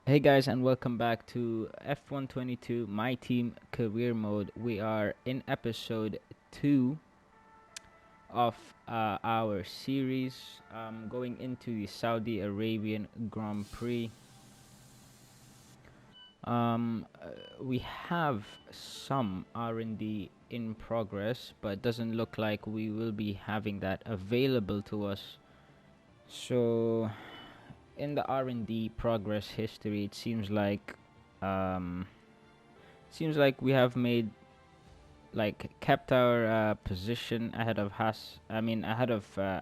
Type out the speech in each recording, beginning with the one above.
Hey guys, and welcome back to F122 My Team Career Mode. We are in episode 2 of our series going into the Saudi Arabian Grand Prix. We have some R&D in progress, but it doesn't look like we will be having that available to us. So, in the R&D progress history, it um, seems like we have made kept our position ahead of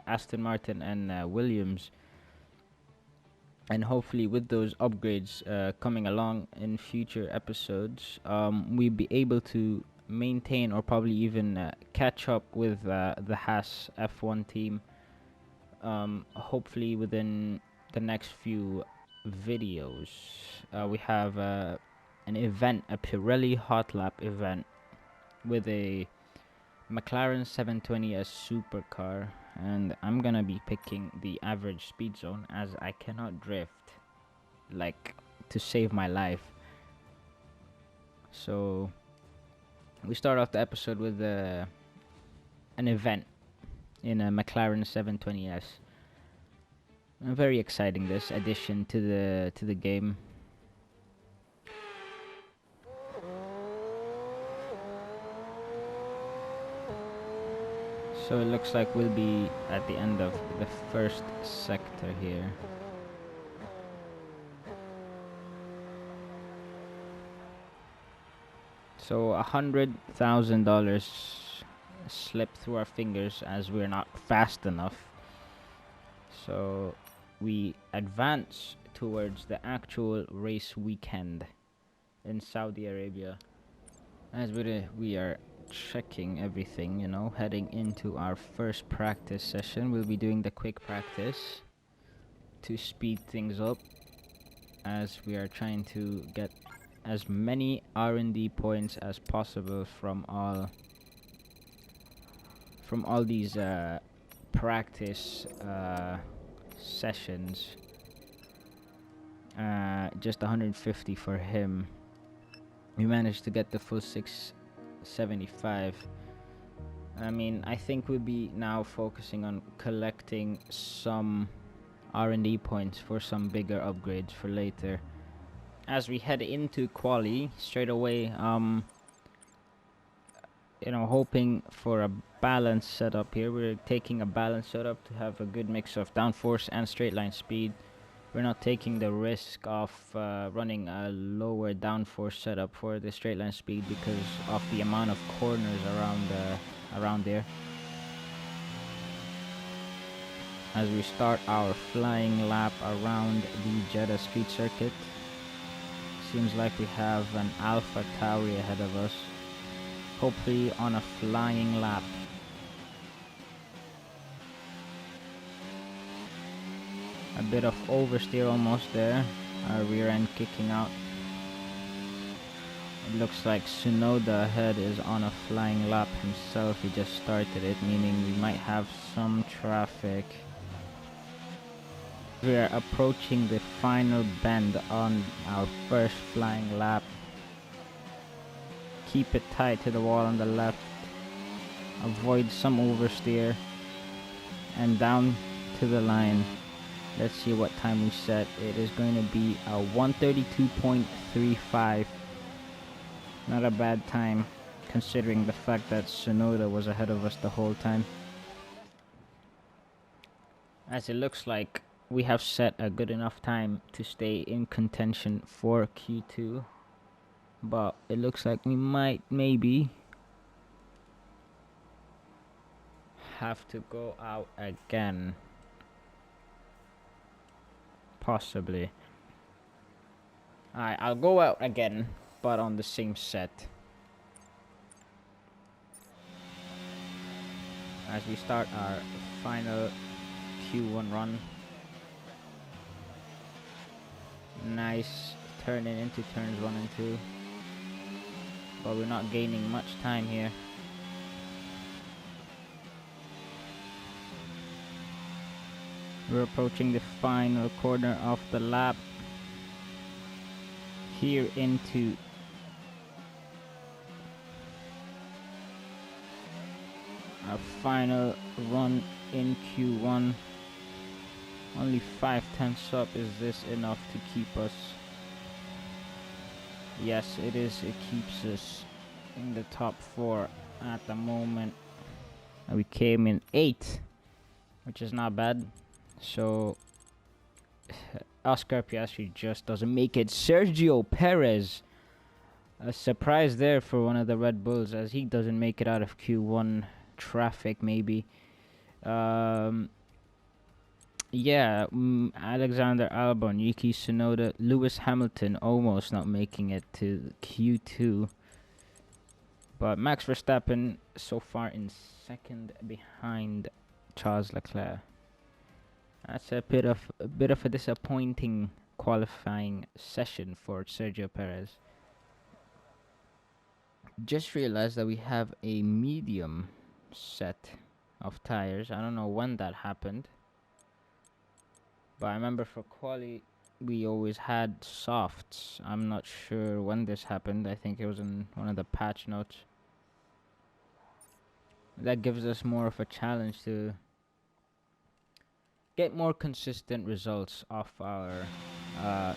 Aston Martin and Williams, and hopefully with those upgrades coming along in future episodes, we'll be able to maintain or probably even catch up with the Haas F1 team. Hopefully within the next few videos, we have an event, a Pirelli hot lap event with a McLaren 720 as supercar, and I'm gonna be picking the average speed zone as I cannot drift, like, to save my life. So we start off the episode with an event in a McLaren 720S. Very exciting, this addition to the game. So it looks like we'll be at the end of the first sector here. So $100,000 slipped through our fingers as we're not fast enough. So we advance towards the actual race weekend in Saudi Arabia. As we are checking everything, heading into our first practice session. We'll be doing the quick practice to speed things up, as we are trying to get as many R&D points as possible from all these practice sessions. Just 150 for him. We managed to get the full 675. I think we'll be now focusing on collecting some R&D points for some bigger upgrades for later. As we head into quali straight away, hoping for a balanced setup here. We're taking a balanced setup to have a good mix of downforce and straight line speed. We're not taking the risk of running a lower downforce setup for the straight line speed because of the amount of corners around there. As we start our flying lap around the Jeddah street circuit, seems like we have an Alpha Tauri ahead of us, hopefully on a flying lap. A bit of oversteer almost there, our rear end kicking out. It looks like Tsunoda ahead is on a flying lap himself. He just started it, meaning we might have some traffic. We are approaching the final bend on our first flying lap. Keep it tight to the wall on the left. Avoid some oversteer. And down to the line. Let's see what time we set. It is going to be a 132.35. Not a bad time, considering the fact that Tsunoda was ahead of us the whole time. As it looks like we have set a good enough time to stay in contention for Q2. But it looks like we might maybe have to go out again. Possibly. Alright, I'll go out again, but on the same set. As we start our final Q1 run. Nice turning into turns 1 and 2. But we're not gaining much time here. We're approaching the final corner of the lap. here into our final run in Q1. Only 5/10 up. Is this enough to keep us? Yes, it is. It keeps us in the top 4 at the moment. And we came in 8th, which is not bad. So Oscar Piastri just doesn't make it. Sergio Perez, a surprise there for one of the Red Bulls, as he doesn't make it out of Q1 traffic maybe. Yeah, Alexander Albon, Yuki Tsunoda, Lewis Hamilton almost not making it to Q2. But Max Verstappen so far in 2nd behind Charles Leclerc. That's a bit of a disappointing qualifying session for Sergio Perez. Just realized that we have a medium set of tires. I don't know when that happened, but I remember for quali we always had softs. I'm not sure when this happened. I think it was in one of the patch notes. That gives us more of a challenge to get more consistent results off our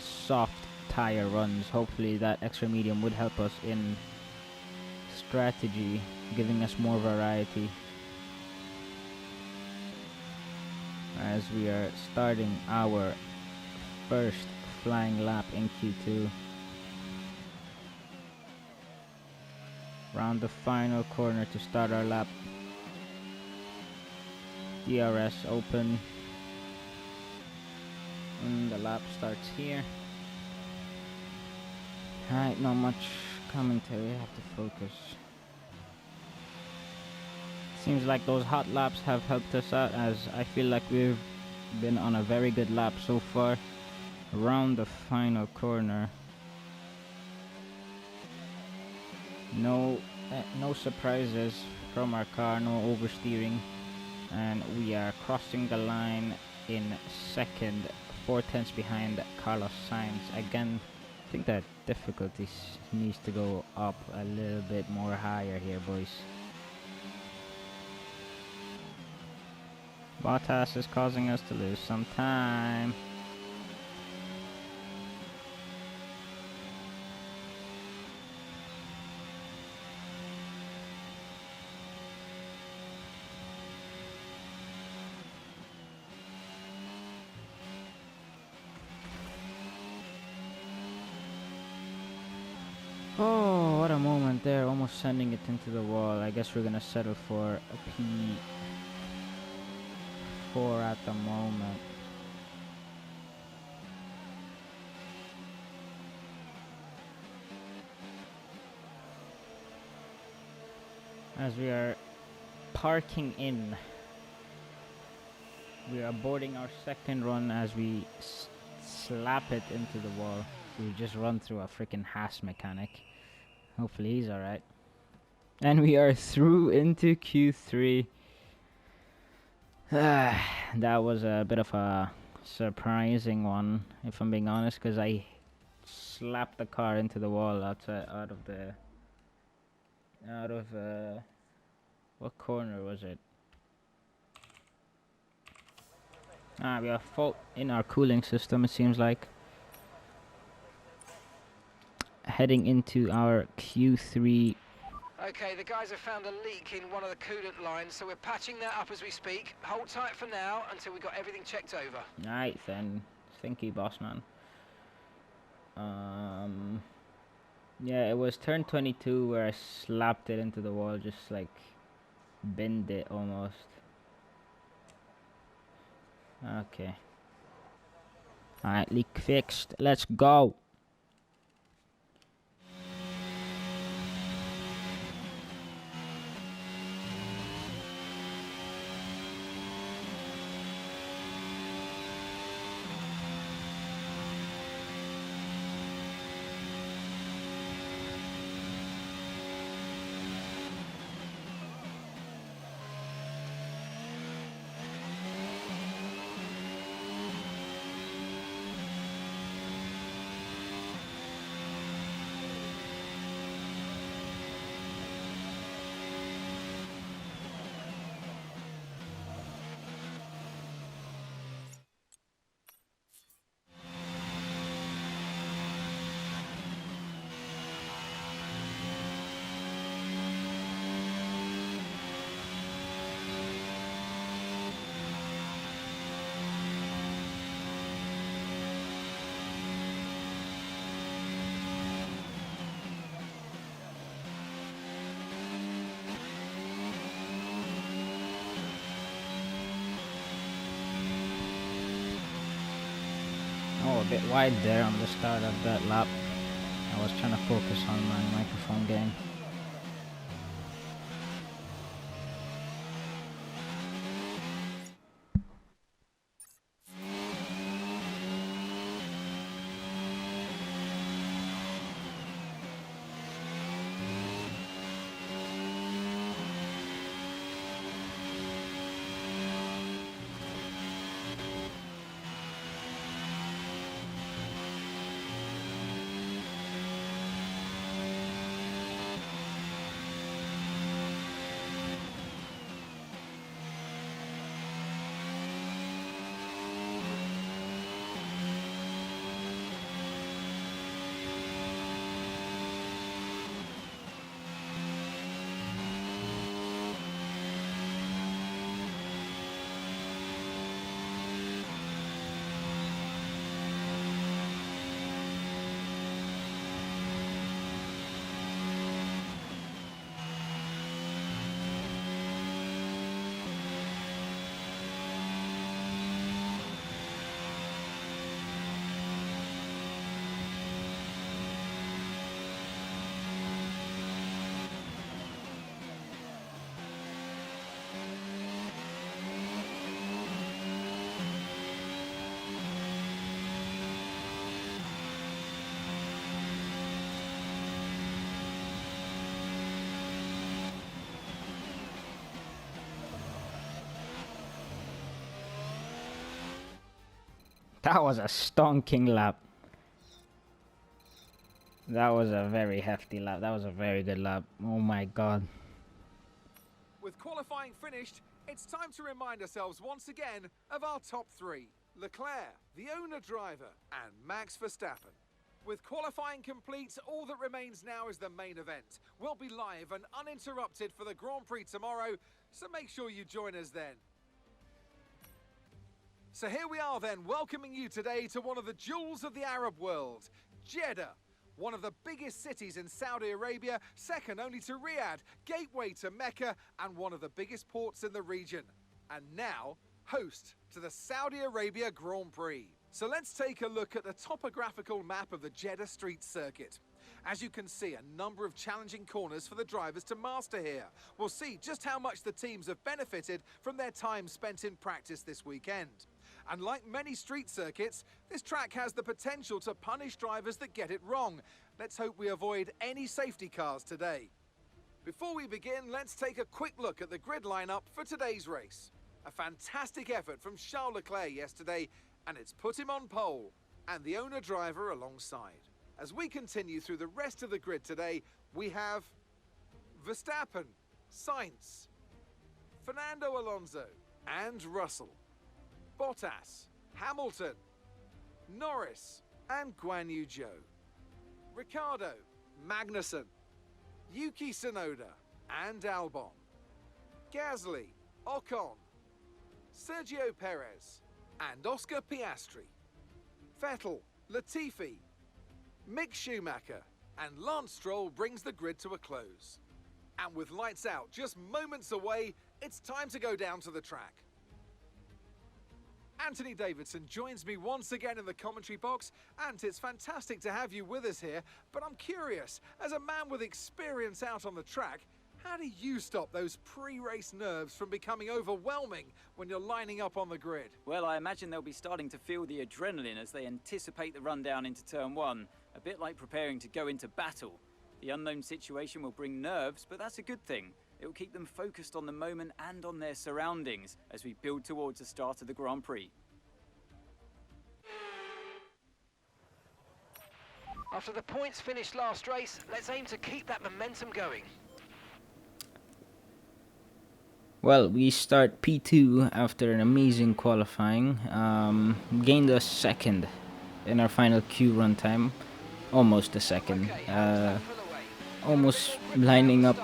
soft tire runs. Hopefully that extra medium would help us in strategy, giving us more variety as we are starting our first flying lap in Q2. Round the final corner to start our lap. DRS open. And the lap starts here. Alright, not much commentary, I have to focus. Seems like those hot laps have helped us out, as I feel like we've been on a very good lap so far. Around the final corner. No surprises from our car, no oversteering. And we are crossing the line in 2nd, 4/10 behind Carlos Sainz. Again, I think that difficulty needs to go up a little bit more higher here, boys. Bottas is causing us to lose some time. Oh, what a moment there, almost sending it into the wall. I guess we're gonna settle for a P4 at the moment. As we are parking in, we are boarding our 2nd run as we slap it into the wall. We just run through a freaking Haas mechanic. Hopefully he's alright. And we are through into Q3. That was a bit of a surprising one, if I'm being honest, because I slapped the car into the wall out of what corner was it? We have fault in our cooling system, it seems like. Heading into our Q3. Okay, the guys have found a leak in one of the coolant lines, so we're patching that up as we speak. Hold tight for now until we got everything checked over. Right then, thank you, boss man. Yeah, it was turn 22 where I slapped it into the wall, just like bend it almost. Okay. Alright, leak fixed. Let's go. bit wide there on the start of that lap. I was trying to focus on my microphone game. That was a stonking lap. That was a very hefty lap. That was a very good lap. Oh my god. With qualifying finished, it's time to remind ourselves once again of our top three. Leclerc, the owner driver, and Max Verstappen. With qualifying complete, all that remains now is the main event. We'll be live and uninterrupted for the Grand Prix tomorrow, so make sure you join us then. So here we are then, welcoming you today to one of the jewels of the Arab world, Jeddah. One of the biggest cities in Saudi Arabia, second only to Riyadh, gateway to Mecca, and one of the biggest ports in the region. And now, host to the Saudi Arabia Grand Prix. So let's take a look at the topographical map of the Jeddah street circuit. As you can see, a number of challenging corners for the drivers to master here. We'll see just how much the teams have benefited from their time spent in practice this weekend. And like many street circuits, this track has the potential to punish drivers that get it wrong. Let's hope we avoid any safety cars today. Before we begin, let's take a quick look at the grid lineup for today's race. A fantastic effort from Charles Leclerc yesterday, and it's put him on pole, and the owner driver alongside. As we continue through the rest of the grid today, we have Verstappen, Sainz, Fernando Alonso, and Russell. Bottas, Hamilton, Norris, and Guan Yu Zhou. Ricciardo, Magnussen, Yuki Tsunoda, and Albon. Gasly, Ocon, Sergio Perez, and Oscar Piastri. Vettel, Latifi, Mick Schumacher, and Lance Stroll brings the grid to a close. And with lights out just moments away, it's time to go down to the track. Anthony Davidson joins me once again in the commentary box. Ant, it's fantastic to have you with us here, but I'm curious, as a man with experience out on the track, how do you stop those pre-race nerves from becoming overwhelming when you're lining up on the grid? Well, I imagine they'll be starting to feel the adrenaline as they anticipate the run down into turn one, a bit like preparing to go into battle. The unknown situation will bring nerves, but that's a good thing. It will keep them focused on the moment and on their surroundings as we build towards the start of the Grand Prix. After the points finished last race, let's aim to keep that momentum going. Well, we start P2 after an amazing qualifying. Gained a second in our final Q run time. Almost a second. Almost lining up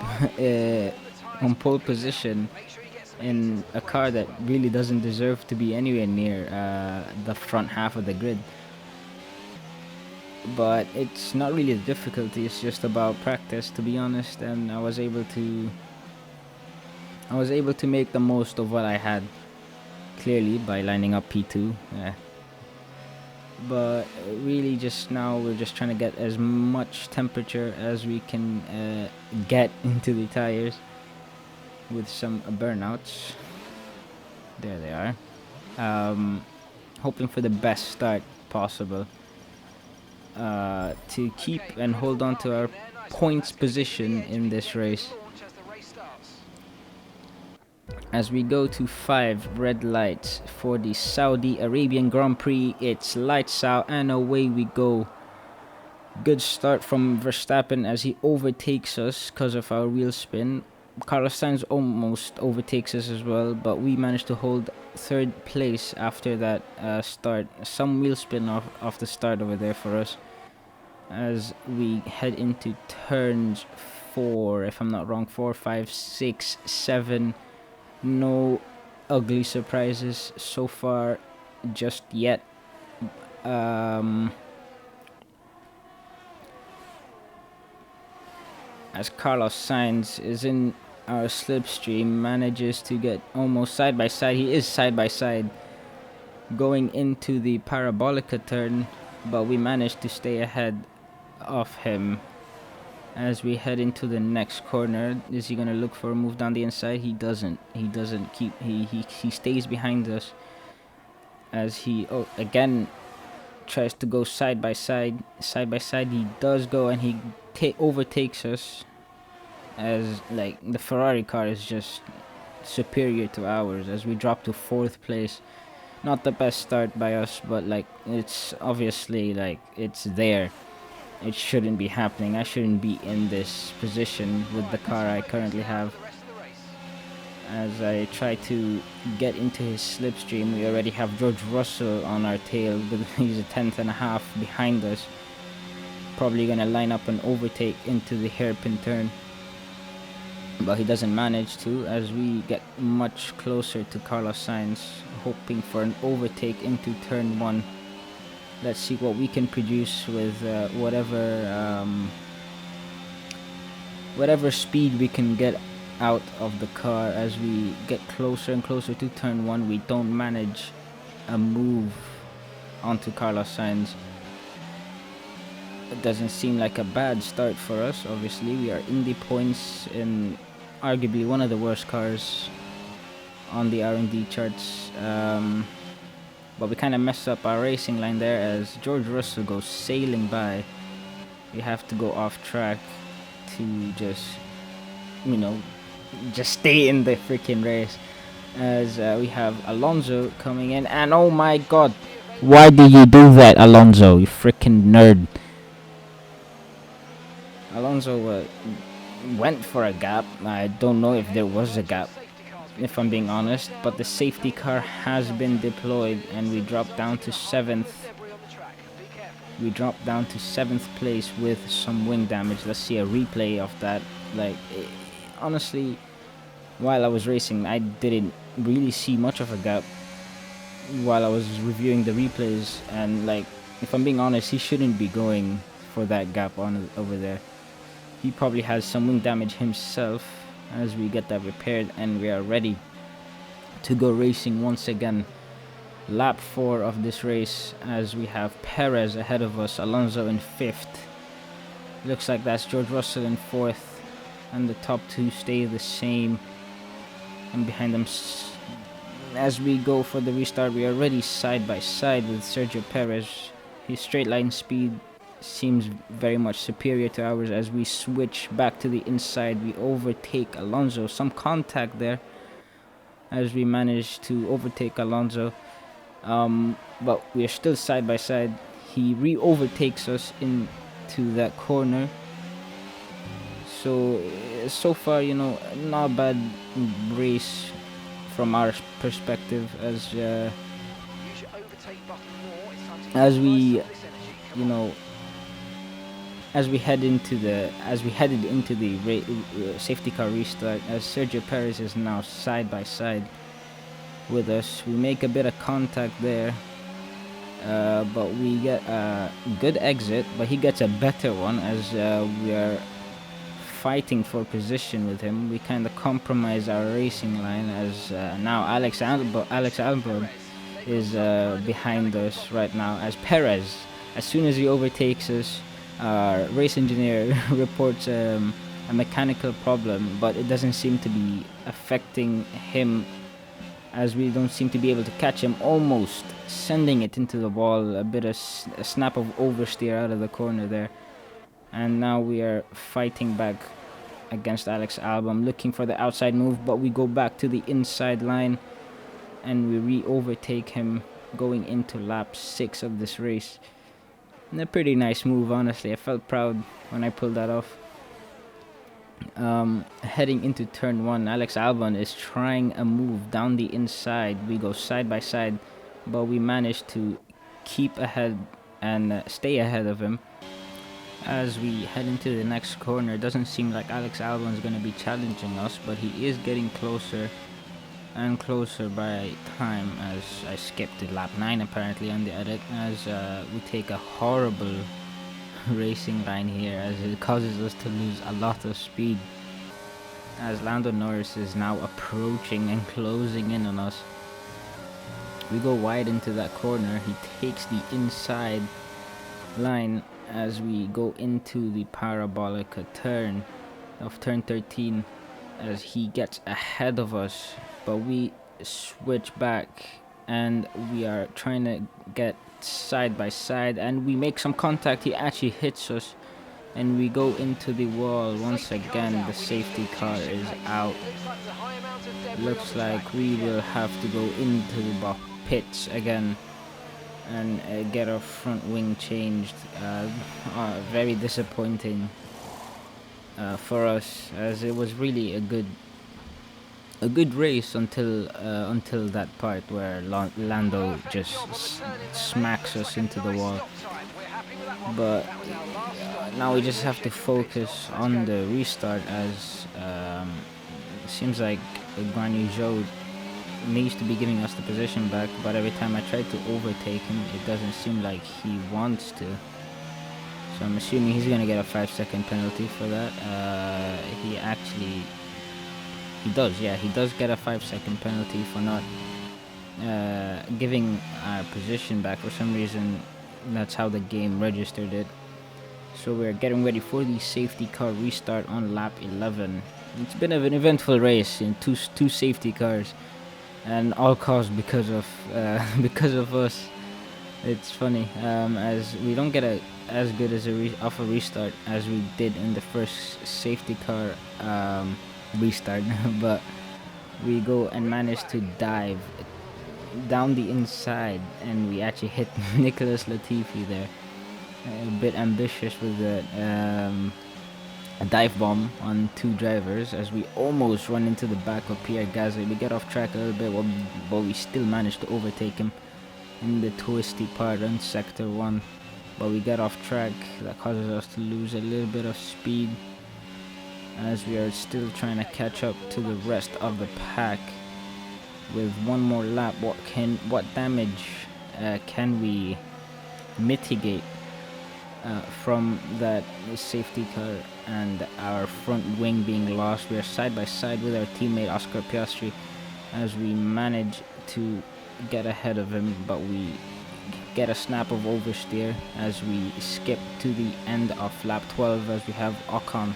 on pole position in a car that really doesn't deserve to be anywhere near the front half of the grid. But it's not really the difficulty, it's just about practice, to be honest, and I was able to make the most of what I had, clearly, by lining up P2. but really just now we're just trying to get as much temperature as we can get into the tires with some burnouts. There they are. Hoping for the best start possible to keep and hold on to our points position in this race. As we go to 5 red lights for the Saudi Arabian Grand Prix, it's lights out and away we go. Good start from Verstappen as he overtakes us because of our wheel spin. Carlos Sainz almost overtakes us as well, but we managed to hold 3rd place after that start. Some wheel spin off the start over there for us as we head into turns 4, if I'm not wrong, 4, 5, 6, 7. No ugly surprises so far just yet. As Carlos Sainz is in our slipstream, manages to get almost side by side. He is side by side going into the Parabolica turn, but we managed to stay ahead of him. As we head into the next corner, is he gonna look for a move down the inside? He doesn't. He stays behind us as he again tries to go side by side. He does go and he overtakes us, as like the Ferrari car is just superior to ours as we drop to 4th place. Not the best start by us, but like it's obviously like it's there. It shouldn't be happening. I shouldn't be in this position with the car I currently have. As I try to get into his slipstream, we already have George Russell on our tail, but he's a 10th and a half behind us. Probably gonna line up an overtake into the hairpin turn, but he doesn't manage to as we get much closer to Carlos Sainz, hoping for an overtake into turn 1. Let's see what we can produce with whatever speed we can get out of the car. As we get closer and closer to turn 1, we don't manage a move onto Carlos Sainz. It doesn't seem like a bad start for us. Obviously, we are in the points in arguably one of the worst cars on the R&D charts. But we kind of messed up our racing line there as George Russell goes sailing by. We have to go off track to just, just stay in the freaking race. As we have Alonso coming in, and oh my god, why did you do that, Alonso, you freaking nerd? Alonso went for a gap. I don't know if there was a gap, if I'm being honest, but the safety car has been deployed and we drop down to 7th. We drop down to 7th place with some wing damage. Let's see a replay of that. Honestly, while I was racing, I didn't really see much of a gap while I was reviewing the replays, and if I'm being honest, he shouldn't be going for that gap over there. He probably has some wing damage himself. As we get that repaired and we are ready to go racing once again. Lap 4 of this race as we have Perez ahead of us, Alonso in 5th. Looks like that's George Russell in 4th, and the top 2 stay the same. And behind them, as we go for the restart, we are already side by side with Sergio Perez. His straight line speed seems very much superior to ours. As we switch back to the inside, we overtake Alonso. Some contact there as we manage to overtake Alonso, but we are still side by side. He overtakes us into that corner. So far, not a bad race from our perspective, as we headed into the safety car restart, as Sergio Perez is now side by side with us. We make a bit of contact there, but we get a good exit, but he gets a better one as we are fighting for position with him. We kind of compromise our racing line as now Alex Albon is behind us right now, as Perez, as soon as he overtakes us, our race engineer reports a mechanical problem, but it doesn't seem to be affecting him, as we don't seem to be able to catch him, almost sending it into the wall. A bit of a snap of oversteer out of the corner there, and now we are fighting back against Alex Albon, looking for the outside move, but we go back to the inside line and we re-overtake him going into lap 6 of this race. And a pretty nice move, honestly. I felt proud when I pulled that off. Heading into turn 1, Alex Albon is trying a move down the inside. We go side by side, but we managed to keep ahead and stay ahead of him. As we head into the next corner, it doesn't seem like Alex Albon is going to be challenging us, but he is getting closer and closer by time, as I skipped to lap 9 apparently on the edit, as we take a horrible racing line here, as it causes us to lose a lot of speed, as Lando Norris is now approaching and closing in on us. We go wide into that corner. He takes the inside line as we go into the parabolic turn of turn 13, as he gets ahead of us, but we switch back and we are trying to get side by side, and we make some contact. He actually hits us and we go into the wall once again. The safety car is out. Looks like we will have to go into the pits again and get our front wing changed. Very disappointing for us, as it was really a good race until that part where Lando just smacks us into the wall. But now we just have to focus on the restart, as it seems like Guan Yu Zhou needs to be giving us the position back, but every time I try to overtake him, it doesn't seem like he wants to. So I'm assuming he's gonna get a 5-second penalty for that. He does get a 5-second penalty for not giving our position back. For some reason, that's how the game registered it. So we're getting ready for the safety car restart on lap 11. It's been an eventful race in two safety cars, and all caused because of us. It's funny, as we don't get as good as a restart as we did in the first safety car restart, but we go and manage to dive down the inside, and we actually hit Nicholas Latifi there. A bit ambitious with the a dive bomb on 2 drivers, as we almost run into the back of Pierre Gasly. We get off track a little bit, but we still managed to overtake him in the twisty part on sector 1, but we get off track. That causes us to lose a little bit of speed, as we are still trying to catch up to the rest of the pack. With one more lap, what damage can we mitigate from that safety car and our front wing being lost? We are side by side with our teammate Oscar Piastri, as we manage to get ahead of him, but we get a snap of oversteer as we skip to the end of lap 12, as we have Ocon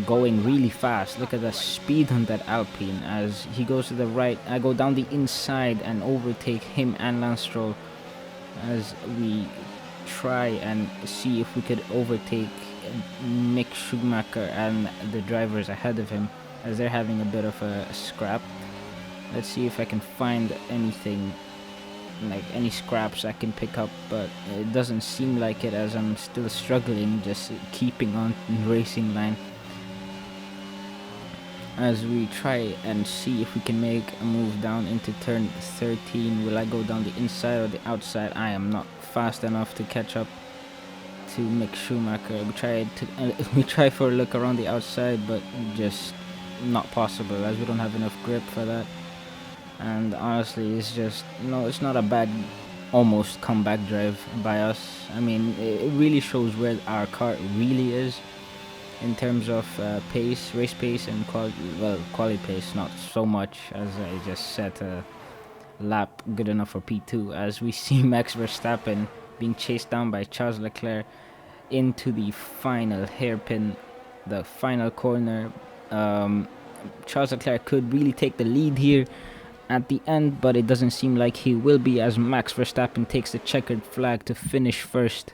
going really fast. Look at the speed on that Alpine, as he goes to the right. I go down the inside and overtake him and Lance Stroll, as we try and see if we could overtake Mick Schumacher and the drivers ahead of him, as they're having a bit of a scrap. Let's see if I can find anything, like any scraps I can pick up, but it doesn't seem like it, as I'm still struggling just keeping on racing line. As we try and see if we can make a move down into turn 13. Will I go down the inside or the outside? I am not fast enough to catch up to Mick Schumacher. We try for a look around the outside, but just not possible, as we don't have enough grip for that. And honestly, it's not a bad almost comeback drive by us. I mean, it really shows where our car really is in terms of pace, race pace, and quality pace. Not so much, as I just set lap good enough for P2, as we see Max Verstappen being chased down by Charles Leclerc into the final hairpin, the final corner. Charles Leclerc could really take the lead here at the end, but it doesn't seem like he will be, as Max Verstappen takes the checkered flag to finish first.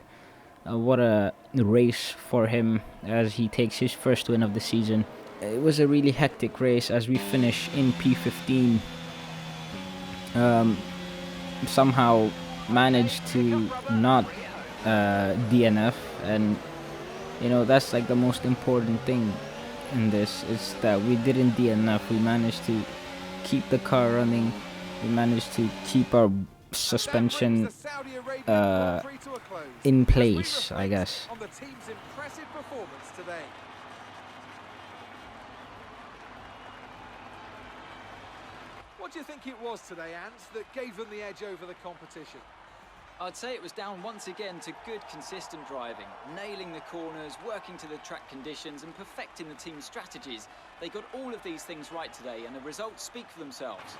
What a race for him, as he takes his first win of the season. It was a really hectic race as we finish in P15. Somehow managed to not DNF, and you know, that's like the most important thing in this, is that we didn't DNF. We managed to keep the car running. We managed to keep our suspension in place, I guess. On the team's impressive performance today. What do you think it was today, Ant, that gave them the edge over the competition? I'd say it was down once again to good, consistent driving, nailing the corners, working to the track conditions and perfecting the team's strategies. They got all of these things right today, and the results speak for themselves.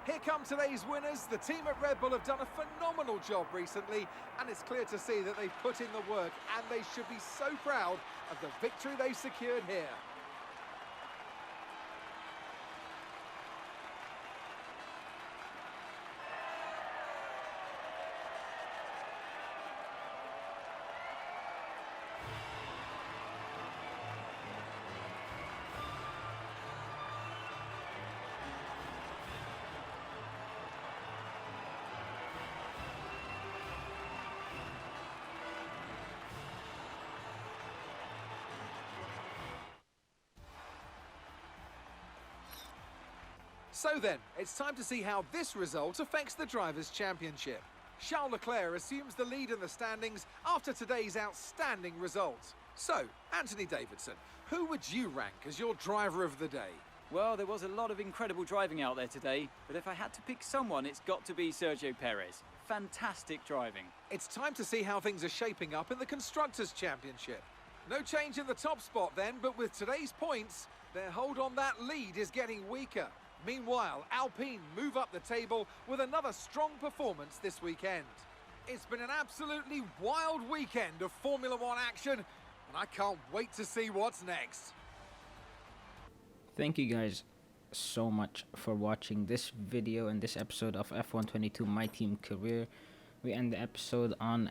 Here come today's winners. The team at Red Bull have done a phenomenal job recently, and it's clear to see that they've put in the work, and they should be so proud of the victory they've secured here. So then, it's time to see how this result affects the Drivers' Championship. Charles Leclerc assumes the lead in the standings after today's outstanding result. So, Anthony Davidson, who would you rank as your driver of the day? Well, there was a lot of incredible driving out there today, but if I had to pick someone, it's got to be Sergio Perez. Fantastic driving. It's time to see how things are shaping up in the Constructors' Championship. No change in the top spot then, but with today's points, their hold on that lead is getting weaker. Meanwhile, Alpine move up the table with another strong performance this weekend. It's been an absolutely wild weekend of Formula One action, and I can't wait to see what's next. Thank you guys so much for watching this video and this episode of F122 My Team Career. We end the episode on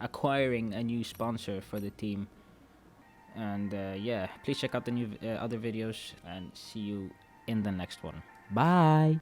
acquiring a new sponsor for the team. And yeah, please check out the new other videos, and see you in the next one. Bye.